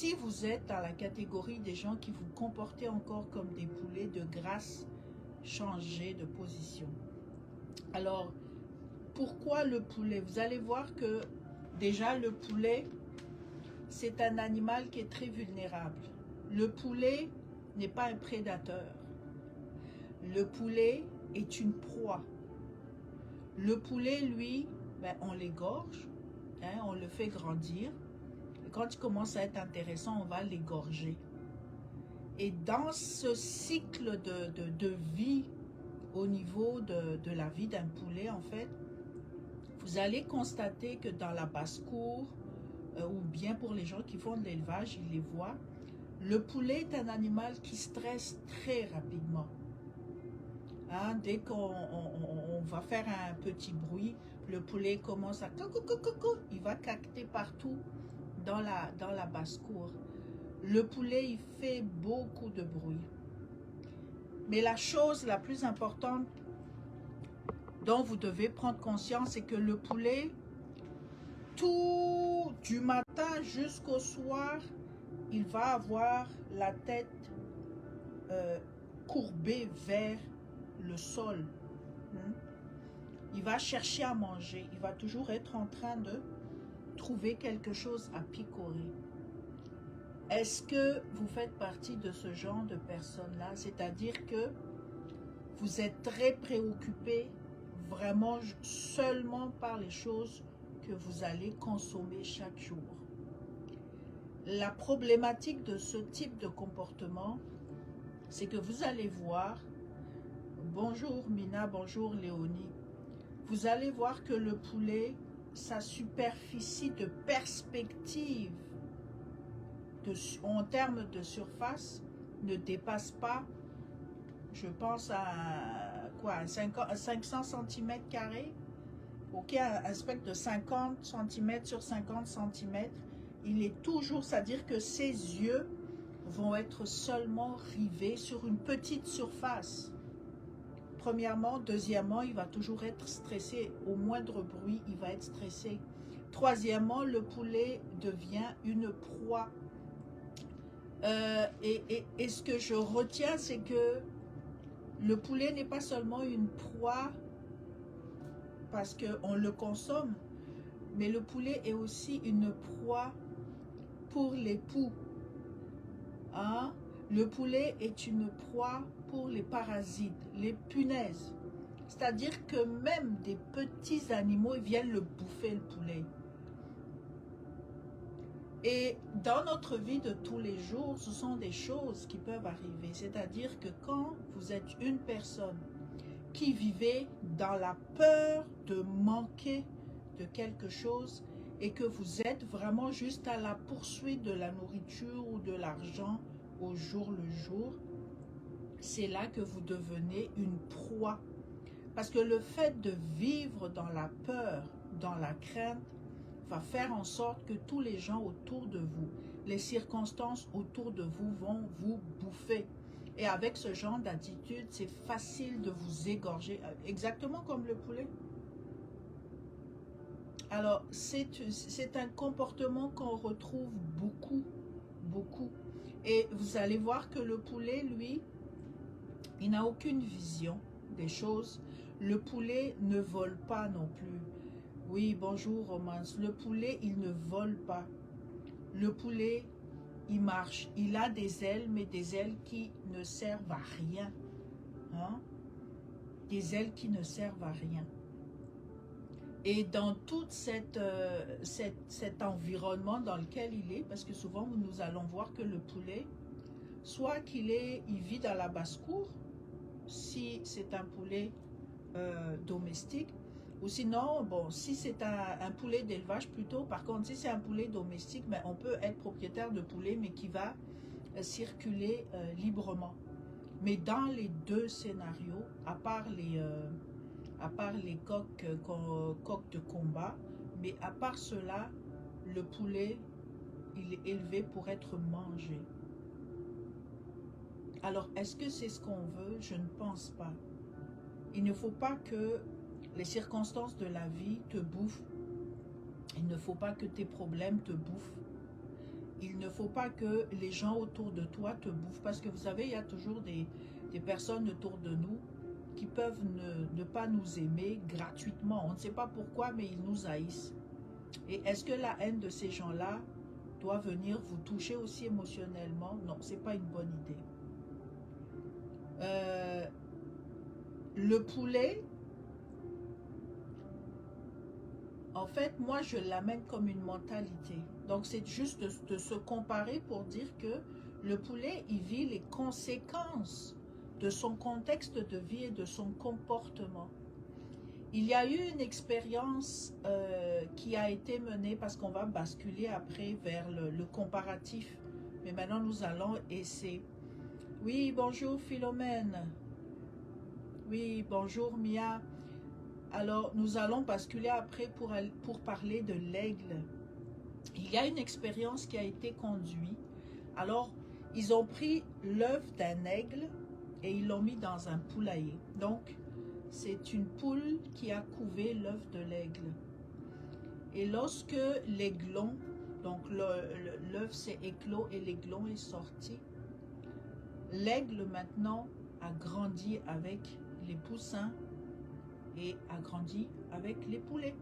Si vous êtes dans la catégorie des gens qui vous comportez encore comme des poulets, de grâce, changez de position. Alors, pourquoi le poulet? Vous allez voir que déjà le poulet, c'est un animal qui est très vulnérable. Le poulet n'est pas un prédateur. Le poulet est une proie. Le poulet, lui, on l'égorge, on le fait grandir. Et quand il commence à être intéressant, on va l'égorger. Et dans ce cycle de vie, au niveau de la vie d'un poulet, en fait, vous allez constater que dans la basse-cour, ou bien pour les gens qui font de l'élevage, ils les voient, le poulet est un animal qui stresse très rapidement. Dès qu'on va faire un petit bruit, le poulet commence à coucou, il va cacter partout dans la basse-cour. Le poulet, il fait beaucoup de bruit. Mais la chose la plus importante dont vous devez prendre conscience, c'est que le poulet, tout du matin jusqu'au soir, il va avoir la tête courbée vers le sol. Il va chercher à manger. Il va toujours être en train de trouver quelque chose à picorer. Est-ce que vous faites partie de ce genre de personnes-là? C'est-à-dire que vous êtes très préoccupé vraiment seulement par les choses que vous allez consommer chaque jour. La problématique de ce type de comportement, c'est que vous allez voir, bonjour Mina, bonjour Léonie, vous allez voir que le poulet, sa superficie de perspective en termes de surface ne dépasse pas, je pense à quoi, 500 cm², ok, un spectre de 50 cm sur 50 cm, il est toujours, c'est-à-dire que ses yeux vont être seulement rivés sur une petite surface. Premièrement, deuxièmement, il va toujours être stressé, au moindre bruit, il va être stressé. Troisièmement, le poulet devient une proie. Et ce que je retiens, c'est que le poulet n'est pas seulement une proie parce qu'on le consomme, mais le poulet est aussi une proie pour les poux. Le poulet est une proie pour les parasites, les punaises. C'est-à-dire que même des petits animaux viennent le bouffer, le poulet. Et dans notre vie de tous les jours, ce sont des choses qui peuvent arriver. C'est-à-dire que quand vous êtes une personne qui vivait dans la peur de manquer de quelque chose et que vous êtes vraiment juste à la poursuite de la nourriture ou de l'argent au jour le jour, c'est là que vous devenez une proie. Parce que le fait de vivre dans la peur, dans la crainte, va faire en sorte que tous les gens autour de vous, les circonstances autour de vous vont vous bouffer. Et avec ce genre d'attitude, c'est facile de vous égorger, exactement comme le poulet. Alors, c'est un comportement qu'on retrouve beaucoup, beaucoup. Et vous allez voir que le poulet, lui, il n'a aucune vision des choses. Le poulet ne vole pas non plus. Oui, bonjour Romance. Le poulet, il ne vole pas. Le poulet, il marche. Il a des ailes, mais des ailes qui ne servent à rien. Des ailes qui ne servent à rien. Et dans tout cet environnement dans lequel il est, parce que souvent nous allons voir que le poulet, soit il vit dans la basse-cour, si c'est un poulet domestique, ou sinon, bon, si c'est un poulet d'élevage plutôt, par contre, si c'est un poulet domestique, on peut être propriétaire de poulet, mais qui va circuler librement. Mais dans les deux scénarios, à part les coqs de combat, mais à part cela, le poulet, il est élevé pour être mangé. Alors, est-ce que c'est ce qu'on veut? Je ne pense pas. Il ne faut pas que les circonstances de la vie te bouffent. Il ne faut pas que tes problèmes te bouffent. il ne faut pas que les gens autour de toi te bouffent. Parce que vous savez, il y a toujours des personnes autour de nous qui peuvent ne pas nous aimer gratuitement. On ne sait pas pourquoi, mais ils nous haïssent. Et est-ce que la haine de ces gens-là doit venir vous toucher aussi émotionnellement? Non, ce n'est pas une bonne idée. Le poulet, en fait, moi, je l'amène comme une mentalité. Donc, c'est juste de se comparer pour dire que le poulet, il vit les conséquences de son contexte de vie et de son comportement. Il y a eu une expérience qui a été menée, parce qu'on va basculer après vers le comparatif. Mais maintenant, nous allons essayer. Oui, bonjour Philomène. Oui, bonjour Mia. Alors, nous allons basculer après pour parler de l'aigle. Il y a une expérience qui a été conduite. Alors, ils ont pris l'œuf d'un aigle et ils l'ont mis dans un poulailler. Donc, c'est une poule qui a couvé l'œuf de l'aigle. Et lorsque l'aiglon, donc l'œuf s'est éclos et l'aiglon est sorti, l'aigle maintenant a grandi avec les poussins et a grandi avec les poulets.